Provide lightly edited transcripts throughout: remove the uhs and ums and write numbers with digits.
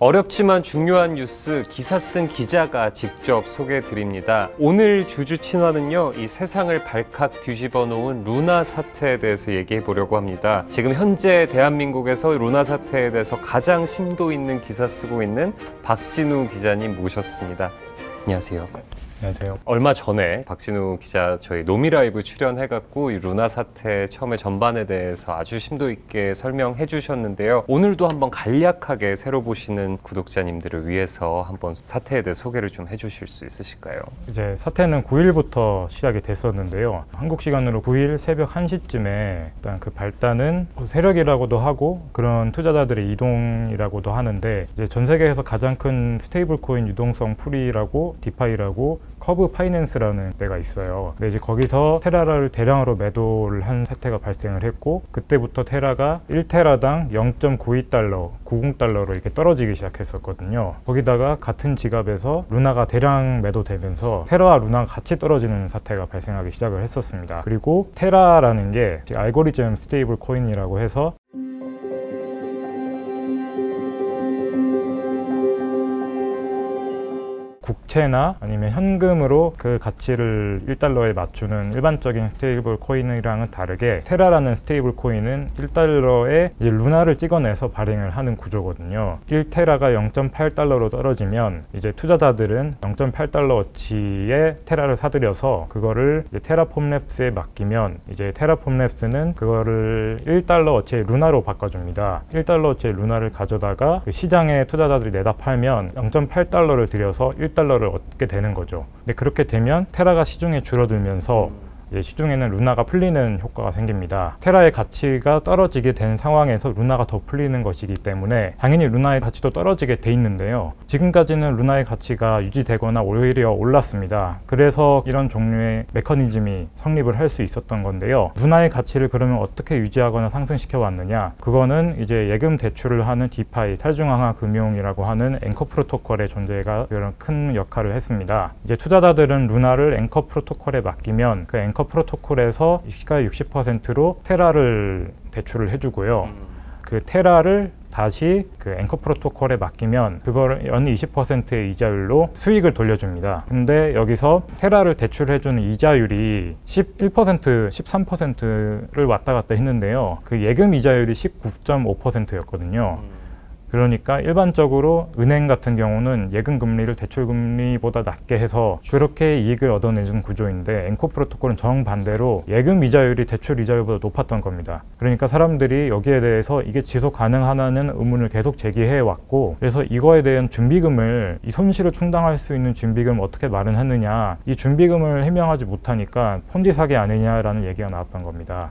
어렵지만 중요한 뉴스 기사 쓴 기자가 직접 소개해 드립니다. 오늘 주주 친화는요, 이 세상을 발칵 뒤집어 놓은 루나 사태에 대해서 얘기해 보려고 합니다. 지금 현재 대한민국에서 루나 사태에 대해서 가장 심도 있는 기사 쓰고 있는 박진우 기자님 모셨습니다. 안녕하세요. 안녕하세요. 얼마 전에 박진우 기자 저희 노미라이브 출연해갖고 이 루나 사태 처음에 전반에 대해서 아주 심도 있게 설명해 주셨는데요. 오늘도 한번 간략하게 새로 보시는 구독자님들을 위해서 한번 사태에 대해 소개를 좀 해주실 수 있으실까요? 이제 사태는 9일부터 시작이 됐었는데요. 한국 시간으로 9일 새벽 1시쯤에 일단 그 발단은 세력이라고도 하고 그런 투자자들의 이동이라고도 하는데, 이제 전 세계에서 가장 큰 스테이블 코인 유동성 풀이라고 디파이라고 커브 파이낸스라는 데가 있어요. 근데 이제 거기서 테라를 대량으로 매도를 한 사태가 발생을 했고, 그때부터 테라가 1테라당 0.92달러, 90달러로 이렇게 떨어지기 시작했었거든요. 거기다가 같은 지갑에서 루나가 대량 매도되면서 테라와 루나가 같이 떨어지는 사태가 발생하기 시작을 했었습니다. 그리고 테라라는 게 알고리즘 스테이블 코인이라고 해서 국채나 아니면 현금으로 그 가치를 1달러에 맞추는 일반적인 스테이블 코인이랑은 다르게, 테라라는 스테이블 코인은 1달러에 이제 루나를 찍어내서 발행을 하는 구조거든요. 1테라가 0.8달러로 떨어지면 이제 투자자들은 0.8달러어치의 테라를 사들여서 그거를 이제 테라폼랩스에 맡기면 이제 테라폼랩스는 그거를 1달러어치의 루나로 바꿔줍니다. 1달러어치의 루나를 가져다가 그 시장에 투자자들이 내다 팔면 0.8달러를 들여서 1달러를 얻게 되는 거죠. 근데 그렇게 되면 테라가 시중에 줄어들면서 시중에는 루나가 풀리는 효과가 생깁니다. 테라의 가치가 떨어지게 된 상황에서 루나가 더 풀리는 것이기 때문에 당연히 루나의 가치도 떨어지게 돼 있는데요. 지금까지는 루나의 가치가 유지되거나 오히려 올랐습니다. 그래서 이런 종류의 메커니즘이 성립을 할 수 있었던 건데요. 루나의 가치를 그러면 어떻게 유지하거나 상승시켜 왔느냐? 그거는 이제 예금 대출을 하는 디파이, 탈중앙화 금융이라고 하는 앵커 프로토콜의 존재가 그런 큰 역할을 했습니다. 이제 투자자들은 루나를 앵커 프로토콜에 맡기면 그 앵커 프로토콜에서 시가의 60%로 테라를 대출을 해주고요. 그 테라를 다시 그 앵커 프로토콜에 맡기면 그걸 연 20%의 이자율로 수익을 돌려줍니다. 근데 여기서 테라를 대출해주는 이자율이 11%, 13%를 왔다 갔다 했는데요. 그 예금 이자율이 19.5%였거든요. 그러니까 일반적으로 은행 같은 경우는 예금 금리를 대출 금리보다 낮게 해서 그렇게 이익을 얻어내는 구조인데, 앵커 프로토콜은 정반대로 예금 이자율이 대출 이자율보다 높았던 겁니다. 그러니까 사람들이 여기에 대해서 이게 지속 가능하냐는 의문을 계속 제기해 왔고, 그래서 이거에 대한 준비금을, 이 손실을 충당할 수 있는 준비금을 어떻게 마련하느냐, 이 준비금을 해명하지 못하니까 폰지 사기 아니냐라는 얘기가 나왔던 겁니다.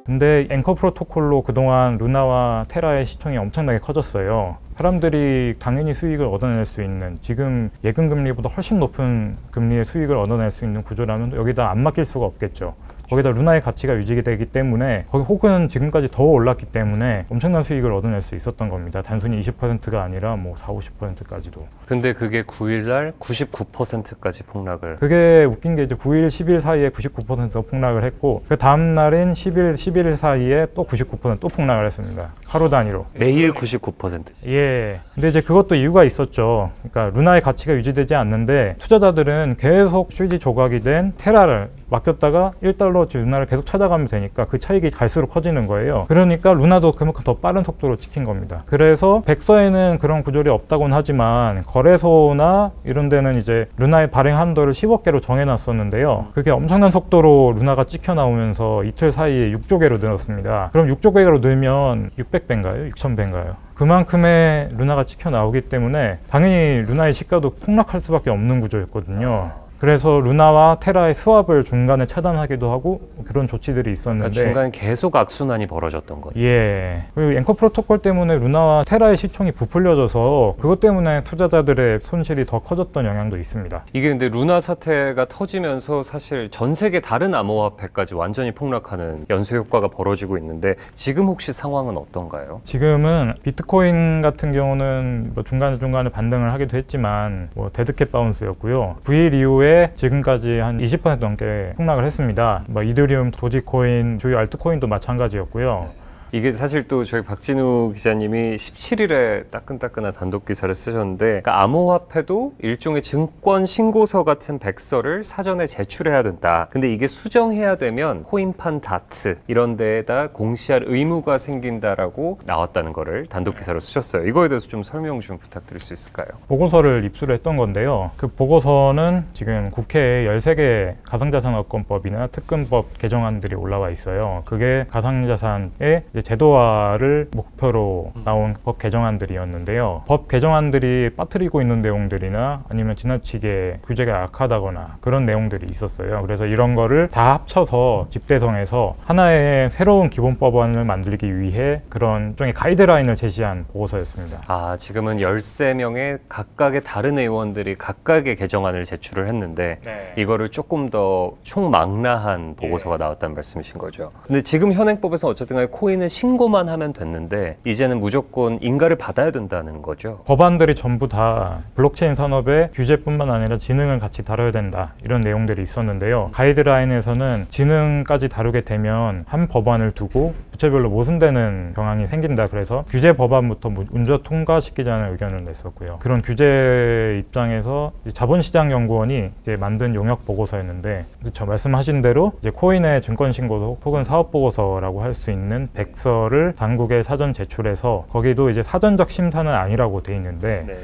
근데 앵커 프로토콜로 그동안 루나와 테라의 시총이 엄청나게 커졌어요. 사람들이 당연히 수익을 얻어낼 수 있는, 지금 예금 금리보다 훨씬 높은 금리의 수익을 얻어낼 수 있는 구조라면 여기다 안 맡길 수가 없겠죠. 거기다 루나의 가치가 유지되기 때문에, 거기 혹은 지금까지 더 올랐기 때문에 엄청난 수익을 얻어낼 수 있었던 겁니다. 단순히 20%가 아니라 뭐 40, 50%까지도. 근데 그게 9일날 99%까지 폭락을. 그게 웃긴 게 이제 9일, 10일 사이에 99%가 폭락을 했고, 그 다음 날인 10일, 11일 사이에 또 99% 또 폭락을 했습니다. 하루 단위로. 매일 99%지. 예. 근데 이제 그것도 이유가 있었죠. 그러니까 루나의 가치가 유지되지 않는데 투자자들은 계속 수지 조각이 된 테라를 맡겼다가 1달러 루나를 계속 찾아가면 되니까 그 차익이 갈수록 커지는 거예요. 그러니까 루나도 그만큼 더 빠른 속도로 찍힌 겁니다. 그래서 백서에는 그런 구조리 없다고는 하지만 거래소나 이런 데는 이제 루나의 발행 한도를 10억 개로 정해놨었는데요. 그게 엄청난 속도로 루나가 찍혀 나오면서 이틀 사이에 6조 개로 늘었습니다. 그럼 6조 개로 늘면 600배인가요? 6000배인가요? 그만큼의 루나가 찍혀 나오기 때문에 당연히 루나의 시가도 폭락할 수밖에 없는 구조였거든요. 그래서 루나와 테라의 스왑을 중간에 차단하기도 하고 그런 조치들이 있었는데, 그러니까 중간에 계속 악순환이 벌어졌던 거죠. 예. 그리고 앵커 프로토콜 때문에 루나와 테라의 시총이 부풀려져서 그것 때문에 투자자들의 손실이 더 커졌던 영향도 있습니다. 이게 근데 루나 사태가 터지면서 사실 전 세계 다른 암호화폐까지 완전히 폭락하는 연쇄 효과가 벌어지고 있는데, 지금 혹시 상황은 어떤가요? 지금은 비트코인 같은 경우는 뭐 중간중간에 반등을 하기도 했지만 뭐 데드캣 바운스였고요. 9일 이후에 이후에 지금까지 한 20% 넘게 폭락을 했습니다. 뭐 이더리움, 도지코인, 주요 알트코인도 마찬가지였고요. 이게 사실 또 저희 박진우 기자님이 17일에 따끈따끈한 단독 기사를 쓰셨는데, 그러니까 암호화폐도 일종의 증권 신고서 같은 백서를 사전에 제출해야 된다. 근데 이게 수정해야 되면 코인판 다트 이런 데에다 공시할 의무가 생긴다라고 나왔다는 거를 단독 기사로 쓰셨어요. 이거에 대해서 좀 설명 좀 부탁드릴 수 있을까요? 보고서를 입수를 했던 건데요. 그 보고서는 지금 국회에 13개 가상자산업권법이나 특근법 개정안들이 올라와 있어요. 그게 가상자산의 제도화를 목표로 나온 법 개정안들이었는데요. 법 개정안들이 빠뜨리고 있는 내용들이나 아니면 지나치게 규제가 약하다거나 그런 내용들이 있었어요. 그래서 이런 거를 다 합쳐서 집대성에서 하나의 새로운 기본법안을 만들기 위해 그런 일종의 가이드라인을 제시한 보고서였습니다. 아, 지금은 13명의 각각의 다른 의원들이 각각의 개정안을 제출을 했는데 이거를 조금 더 총망라한 보고서가 나왔다는 말씀이신 거죠. 근데 지금 현행법에서 어쨌든 간에 코인은 신고만 하면 됐는데 이제는 무조건 인가를 받아야 된다는 거죠. 법안들이 전부 다 블록체인 산업의 규제뿐만 아니라 지능을 같이 다뤄야 된다, 이런 내용들이 있었는데요. 가이드라인에서는 지능까지 다루게 되면 한 법안을 두고 부처별로 모순되는 경향이 생긴다, 그래서 규제 법안부터 먼저 통과시키자는 의견을 냈었고요. 그런 규제 입장에서 자본시장연구원이 이제 만든 용역 보고서였는데, 저 말씀하신 대로 이제 코인의 증권신고서 혹은 사업보고서라고 할 수 있는 백서를 당국에 사전 제출해서, 거기도 이제 사전적 심사는 아니라고 돼 있는데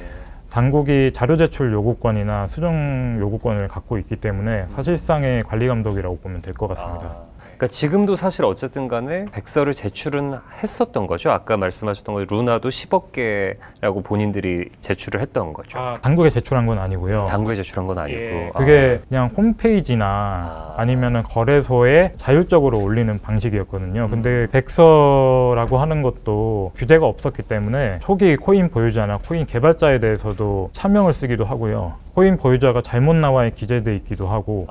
당국이 자료 제출 요구권이나 수정 요구권을 갖고 있기 때문에 사실상의 관리 감독이라고 보면 될 것 같습니다. 그러니까 지금도 사실 어쨌든 간에 백서를 제출은 했었던 거죠. 아까 말씀하셨던 거 루나도 10억 개라고 본인들이 제출을 했던 거죠. 당국에 제출한 건 아니고요. 당국에 제출한 건 아니고. 그게 그냥 홈페이지나 아니면은 거래소에 자율적으로 올리는 방식이었거든요. 근데 백서라고 하는 것도 규제가 없었기 때문에 초기 코인 보유자나 코인 개발자에 대해서도 차명을 쓰기도 하고요. 코인 보유자가 잘못 나와 기재돼 있기도 하고,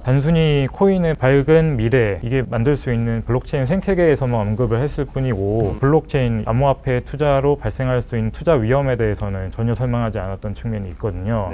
단순히 코인의 밝은 미래, 이게 만들 수 있는 블록체인 생태계에서만 언급을 했을 뿐이고 블록체인 암호화폐 투자로 발생할 수 있는 투자 위험에 대해서는 전혀 설명하지 않았던 측면이 있거든요.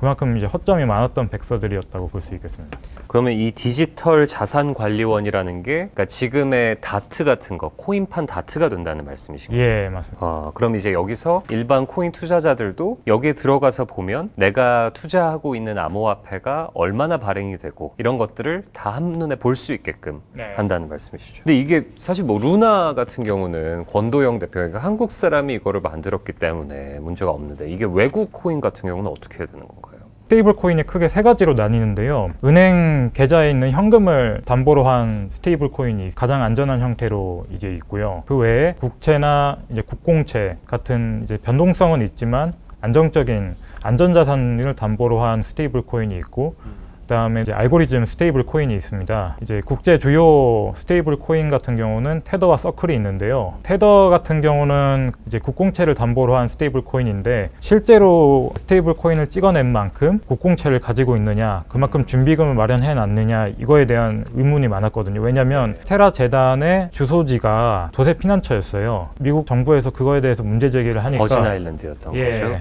그만큼 이제 허점이 많았던 백서들이었다고 볼 수 있겠습니다. 그러면 이 디지털 자산관리원이라는 게 그러니까 지금의 다트 같은 거, 코인판 다트가 된다는 말씀이신가요? 예, 맞습니다. 그럼 이제 여기서 일반 코인 투자자들도 여기에 들어가서 보면 내가 투자하고 있는 암호화폐가 얼마나 발행이 되고 이런 것들을 다 한눈에 볼 수 있게끔 한다는 말씀이시죠. 근데 이게 사실 뭐 루나 같은 경우는 권도영 대표가 한국 사람이 이거를 만들었기 때문에 문제가 없는데, 이게 외국 코인 같은 경우는 어떻게 해야 되는 건가요? 스테이블 코인이 크게 세 가지로 나뉘는데요. 은행 계좌에 있는 현금을 담보로 한 스테이블 코인이 가장 안전한 형태로 이제 있고요. 그 외에 국채나 이제 국공채 같은 이제 변동성은 있지만 안정적인 안전자산을 담보로 한 스테이블 코인이 있고, 그다음에 이제 알고리즘 스테이블 코인이 있습니다. 이제 국제 주요 스테이블 코인 같은 경우는 테더와 서클이 있는데요. 테더 같은 경우는 이제 국공채를 담보로 한 스테이블 코인인데, 실제로 스테이블 코인을 찍어낸 만큼 국공채를 가지고 있느냐, 그만큼 준비금을 마련해 놨느냐, 이거에 대한 의문이 많았거든요. 왜냐하면 테라 재단의 주소지가 도세 피난처였어요. 미국 정부에서 그거에 대해서 문제 제기를 하니까 버진 아일랜드였던 거죠.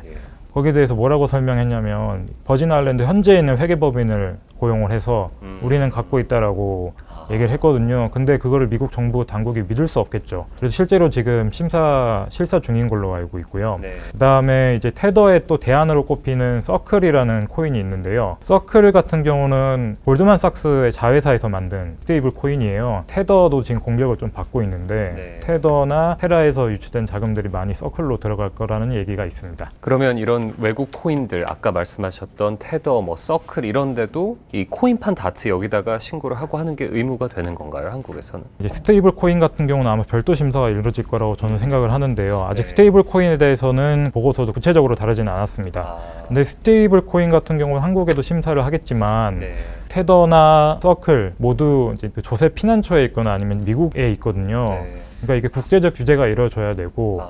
거기에 대해서 뭐라고 설명했냐면, 버진 아일랜드 현재에 있는 회계법인을 고용을 해서 우리는 갖고 있다라고 얘기를 했거든요. 근데 그거를 미국 정부 당국이 믿을 수 없겠죠. 그래서 실제로 지금 실사 중인 걸로 알고 있고요. 그다음에 이제 테더의 또 대안으로 꼽히는 서클이라는 코인이 있는데요. 서클 같은 경우는 골드만삭스의 자회사에서 만든 스테이블 코인이에요. 테더도 지금 공격을 좀 받고 있는데 테더나 테라에서 유출된 자금들이 많이 서클로 들어갈 거라는 얘기가 있습니다. 그러면 이런 외국 코인들, 아까 말씀하셨던 테더, 뭐 서클 이런 데도 이 코인판 다트 여기다가 신고를 하고 하는 게 의무가 되는 건가요, 한국에서는? 이제 스테이블 코인 같은 경우는 아마 별도 심사가 이루어질 거라고 저는 생각을 하는데요. 아직 스테이블 코인에 대해서는 보고서도 구체적으로 다루지는 않았습니다. 근데 스테이블 코인 같은 경우는 한국에도 심사를 하겠지만 테더나 서클 모두 이제 조세 피난처에 있거나 아니면 미국에 있거든요. 그러니까 이게 국제적 규제가 이루어져야 되고,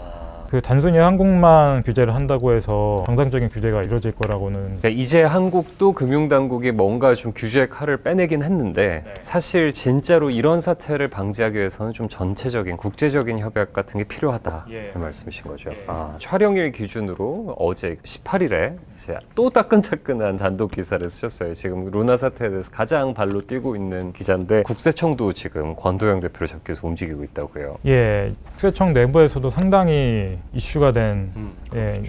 그 단순히 한국만 규제를 한다고 해서 정상적인 규제가 이루어질 거라고는 그러니까 이제 한국도 금융당국이 뭔가 좀 규제 칼을 빼내긴 했는데 사실 진짜로 이런 사태를 방지하기 위해서는 좀 전체적인 국제적인 협약 같은 게 필요하다 그 말씀이신 거죠. 촬영일 기준으로 어제 18일에 이제 또 따끈따끈한 단독 기사를 쓰셨어요. 지금 루나 사태에 대해서 가장 발로 뛰고 있는 기자인데 국세청도 지금 권도영 대표를 잡기 위해서 움직이고 있다고요. 예, 국세청 내부에서도 상당히 이슈가 된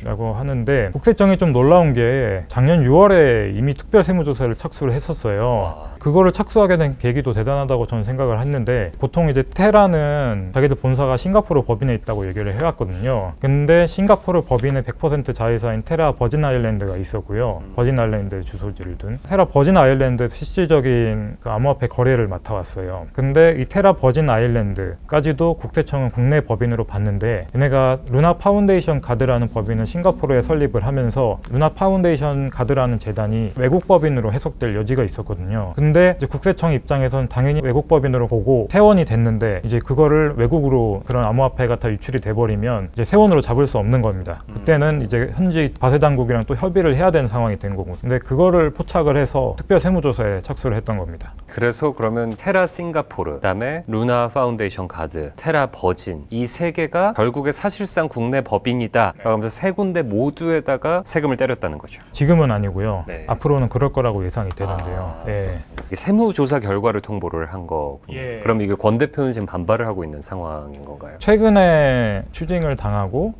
라고 하는데 국세청이 좀 놀라운 게 작년 6월에 이미 특별 세무조사를 착수를 했었어요. 그거를 착수하게 된 계기도 대단하다고 저는 생각을 했는데 보통 이제 테라는 자기들 본사가 싱가포르 법인에 있다고 얘기를 해왔거든요. 근데 싱가포르 법인의 100% 자회사인 테라 버진 아일랜드가 있었고요. 버진 아일랜드에 주소지를 둔 테라 버진 아일랜드에서 실질적인 그 암호화폐 거래를 맡아왔어요. 근데 이 테라 버진 아일랜드까지도 국세청은 국내 법인으로 봤는데 얘네가 루나 파운데이션 가드라는 법인을 싱가포르에 설립을 하면서 루나 파운데이션 가드라는 재단이 외국 법인으로 해석될 여지가 있었거든요. 근데 이제 국세청 입장에서는 당연히 외국 법인으로 보고 세원이 됐는데 이제 그거를 외국으로 그런 암호화폐가 다 유출이 돼버리면 이제 세원으로 잡을 수 없는 겁니다. 그때는 이제 현지 과세 당국이랑 또 협의를 해야 되는 상황이 된 거고. 근데 그거를 포착을 해서 특별 세무조사에 착수를 했던 겁니다. 그래서 그러면 테라 싱가포르, 그다음에 루나 파운데이션 가드, 테라 버진 이 세 개가 결국에 사실상 국내 법인이다. 그러면서 세 군데 모두에다가 세금을 때렸다는 거죠. 지금은 아니고요. 네. 앞으로는 그럴 거라고 예상이 되는데요. 예. 이게 세무조사 결과를 통보를 한 거군요. 그럼 이게 권 대표는 지금 반발을 하고 있는 상황인 건가요? 최근에 추징을 당하고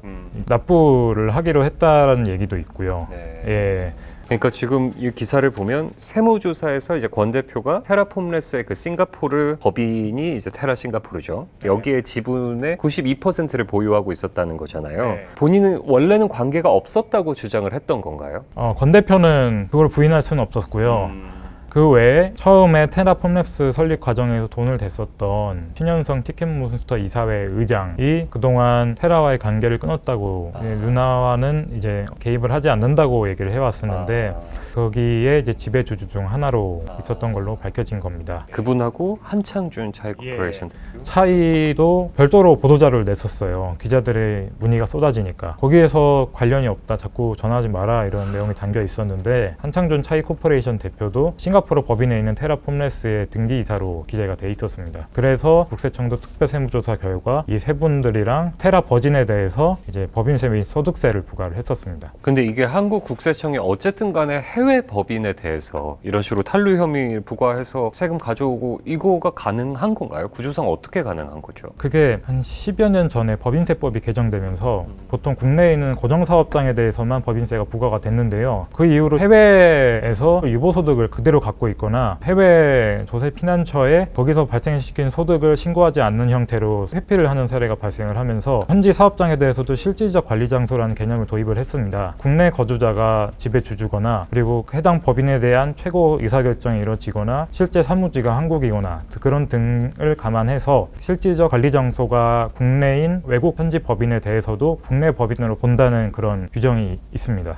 납부를 하기로 했다는 얘기도 있고요. 예. 그러니까 지금 이 기사를 보면 세무조사에서 이제 권 대표가 테라폼레스의 그 싱가포르 법인이 이제 테라 싱가포르죠. 여기에 지분의 92%를 보유하고 있었다는 거잖아요. 본인은 원래는 관계가 없었다고 주장을 했던 건가요? 권 대표는 그걸 부인할 수는 없었고요. 그 외에 처음에 테라폼랩스 설립 과정에서 돈을 댔었던 신현성 티켓몬스터 이사회 의장이 그동안 테라와의 관계를 끊었다고 루나와는 이제 개입을 하지 않는다고 얘기를 해왔었는데 거기에 이제 지배주주 중 하나로 있었던 걸로 밝혀진 겁니다. 그분하고 한창준 차이 코퍼레이션 차이도 별도로 보도자료를 냈었어요. 기자들의 문의가 쏟아지니까 거기에서 관련이 없다, 자꾸 전화하지 마라 이런 내용이 담겨 있었는데 한창준 차이 코퍼레이션 대표도 싱가포르 법인에 있는 테라폼레스의 등기이사로 기재가 돼 있었습니다. 그래서 국세청도 특별세무조사 결과 이 세 분들이랑 테라 버진에 대해서 이제 법인세 및 소득세를 부과를 했었습니다. 근데 이게 한국 국세청이 어쨌든 간에 해외 법인에 대해서 이런 식으로 탈루 혐의 부과해서 세금 가져오고 이거가 가능한 건가요? 구조상 어떻게 가능한 거죠? 그게 한 10여 년 전에 법인세법이 개정되면서 보통 국내에 있는 고정사업장에 대해서만 법인세가 부과가 됐는데요. 그 이후로 해외에서 유보소득을 그대로 갖고 있거나 해외 조세 피난처에 거기서 발생시킨 소득을 신고하지 않는 형태로 회피를 하는 사례가 발생을 하면서 현지 사업장에 대해서도 실질적 관리 장소라는 개념을 도입을 했습니다. 국내 거주자가 지배주주거나 그리고 해당 법인에 대한 최고 의사결정이 이루어지거나 실제 사무지가 한국이거나 그런 등을 감안해서 실질적 관리 장소가 국내인 외국 현지 법인에 대해서도 국내 법인으로 본다는 그런 규정이 있습니다.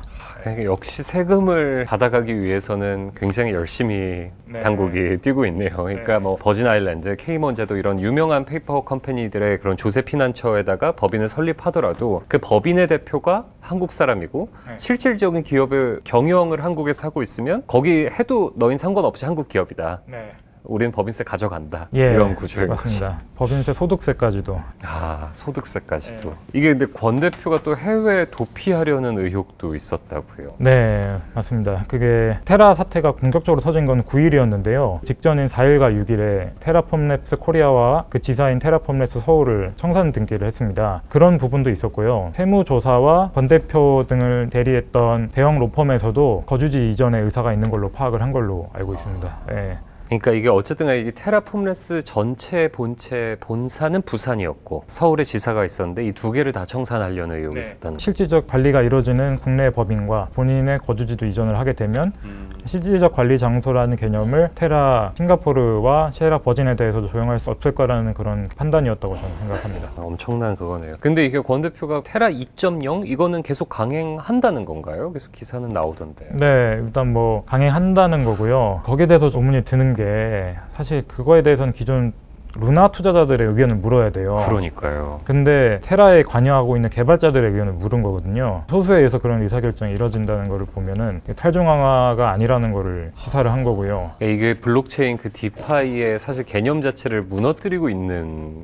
역시 세금을 받아가기 위해서는 굉장히 열심히 당국이 뛰고 있네요. 그러니까 뭐 버진 아일랜드, 케이먼제도 이런 유명한 페이퍼 컴퍼니들의 그런 조세 피난처에다가 법인을 설립하더라도 그 법인의 대표가 한국 사람이고 실질적인 기업을 경영을 한국에서 하고 있으면 거기 해도 너흰 상관없이 한국 기업이다. 우리는 법인세 가져간다. 이런 구조인 맞습니다. 거죠. 법인세, 소득세까지도. 소득세까지도. 이게 근데 권 대표가 또 해외 도피하려는 의혹도 있었다고요. 네, 맞습니다. 그게 테라 사태가 본격적으로 터진 건 9일이었는데요. 직전인 4일과 6일에 테라폼랩스 코리아와 그 지사인 테라폼랩스 서울을 청산 등기를 했습니다. 그런 부분도 있었고요. 세무조사와 권 대표 등을 대리했던 대형 로펌에서도 거주지 이전의 의사가 있는 걸로 파악을 한 걸로 알고 있습니다. 네. 그러니까 이게 어쨌든 이 테라폼레스 전체 본사는 부산이었고 서울에 지사가 있었는데 이 두 개를 다 청산하려는 의혹이 있었다는 실질적 관리가 이루어지는 국내 법인과 본인의 거주지도 이전을 하게 되면 실질적 관리 장소라는 개념을 테라 싱가포르와 테라 버진에 대해서도 적용할 수 없을 거라는 그런 판단이었다고 저는 생각합니다. 엄청난 그거네요. 근데 이게 권 대표가 테라 2.0 이거는 계속 강행한다는 건가요? 계속 기사는 나오던데. 네, 일단 뭐 강행한다는 거고요. 거기에 대해서 소문이 드는 게 사실 그거에 대해서는 기존 루나 투자자들의 의견을 물어야 돼요. 그러니까요. 근데 테라에 관여하고 있는 개발자들의 의견을 물은 거거든요. 소수에 의해서 그런 의사결정이 이뤄진다는 것을 보면은 탈중앙화가 아니라는 거를 시사를 한 거고요. 이게 블록체인 그 디파이의 사실 개념 자체를 무너뜨리고 있는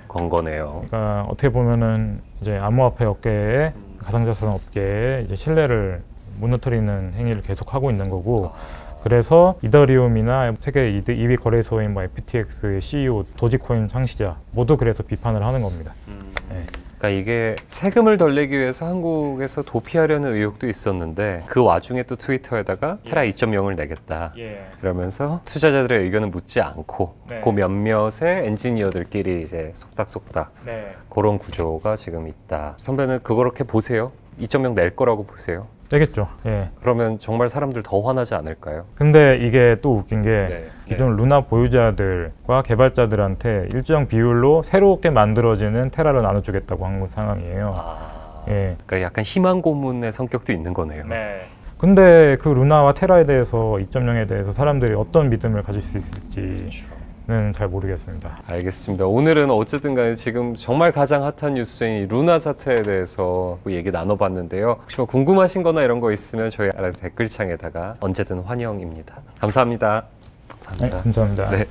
건 거네요. 그러니까 어떻게 보면은 이제 암호화폐 업계에 가상자산 업계에 이제 신뢰를 무너뜨리는 행위를 계속하고 있는 거고, 그래서 이더리움이나 세계 2위 거래소인 뭐 FTX의 CEO, 도지코인 창시자 모두 그래서 비판을 하는 겁니다. 네. 그러니까 이게 세금을 덜 내기 위해서 한국에서 도피하려는 의혹도 있었는데 그 와중에 또 트위터에다가 테라 2.0을 내겠다 그러면서 투자자들의 의견을 묻지 않고 그 몇몇의 엔지니어들끼리 이제 속닥속닥 그런 구조가 지금 있다. 선배는 그렇게 보세요? 2.0 낼 거라고 보세요? 되겠죠. 예. 그러면 정말 사람들 더 화나지 않을까요? 근데 이게 또 웃긴 게 기존 루나 보유자들과 개발자들한테 일정 비율로 새롭게 만들어지는 테라를 나눠주겠다고 한 상황이에요. 예. 그러니까 약간 희망 고문의 성격도 있는 거네요. 근데 그 루나와 테라에 대해서 2.0에 대해서 사람들이 어떤 믿음을 가질 수 있을지는 잘 모르겠습니다. 알겠습니다. 오늘은 어쨌든 간에 지금 정말 가장 핫한 뉴스인 이 루나 사태에 대해서 얘기 나눠봤는데요. 혹시 뭐 궁금하신 거나 이런 거 있으면 저희 아래 댓글창에다가 언제든 환영입니다. 감사합니다. 감사합니다. 네, 감사합니다. 네.